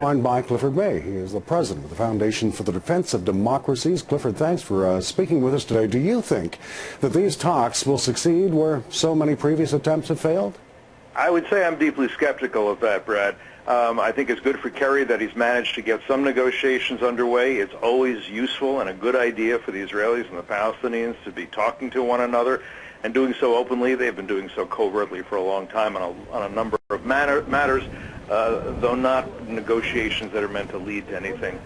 Joined by Clifford May. He is the president of the Foundation for the Defense of Democracies. Clifford, thanks for speaking with us today. Do you think that these talks will succeed where so many previous attempts have failed? I would say I'm deeply skeptical of that, Brad. I think it's good for Kerry that he's managed to get some negotiations underway. It's always useful and a good idea for the Israelis and the Palestinians to be talking to one another and doing so openly. They've been doing so covertly for a long time on a number of matters, though not negotiations that are meant to lead to anything.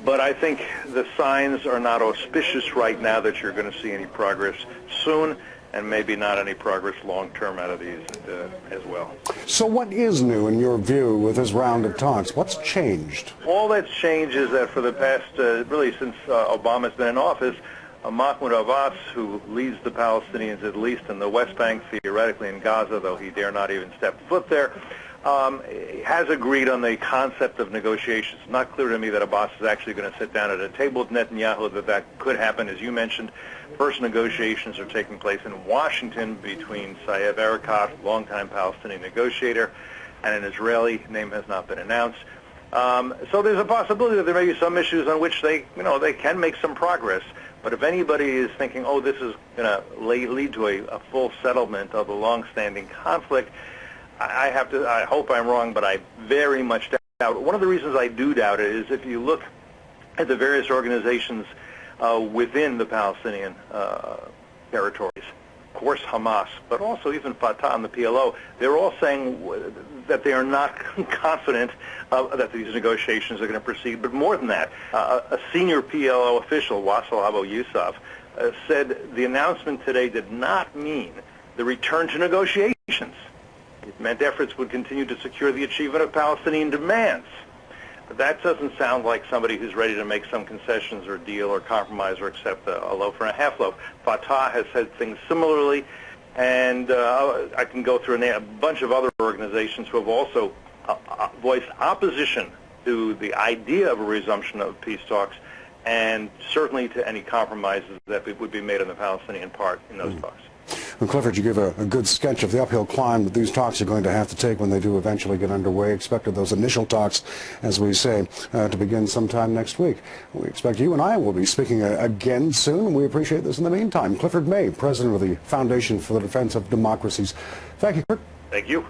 But I think the signs are not auspicious right now that you're going to see any progress soon, and maybe not any progress long-term out of these as well. So what is new in your view with this round of talks? What's changed? All that's changed is that for the past, really since Obama's been in office, Mahmoud Abbas, who leads the Palestinians at least in the West Bank, theoretically in Gaza, though he dare not even step foot there, has agreed on the concept of negotiations. It's not clear to me that Abbas is actually going to sit down at a table with Netanyahu, that could happen. As you mentioned, first negotiations are taking place in Washington between Saeb Erekat, longtime Palestinian negotiator, and an Israeli. Name has not been announced. So there's a possibility that there may be some issues on which they can make some progress. But if anybody is thinking, oh, this is going to lead to a full settlement of a long-standing conflict, I hope I'm wrong, but I very much doubt it. One of the reasons I do doubt it is if you look at the various organizations within the Palestinian territories, of course Hamas, but also even Fatah and the PLO, they're all saying that they are not confident that these negotiations are going to proceed. But more than that, a senior PLO official, Wassel Abu Yusuf, said the announcement today did not mean the return to negotiations. It meant efforts would continue to secure the achievement of Palestinian demands. But that doesn't sound like somebody who's ready to make some concessions or deal or compromise or accept a loaf and a half loaf. Fatah has said things similarly, and I can go through a bunch of other organizations who have also voiced opposition to the idea of a resumption of peace talks, and certainly to any compromises that would be made on the Palestinian part in those talks. Well, Clifford, you give a good sketch of the uphill climb that these talks are going to have to take when they do eventually get underway. Expected those initial talks, as we say, to begin sometime next week. We expect you and I will be speaking again soon. We appreciate this in the meantime. Clifford May, president of the Foundation for the Defense of Democracies. Thank you, Clifford. Thank you.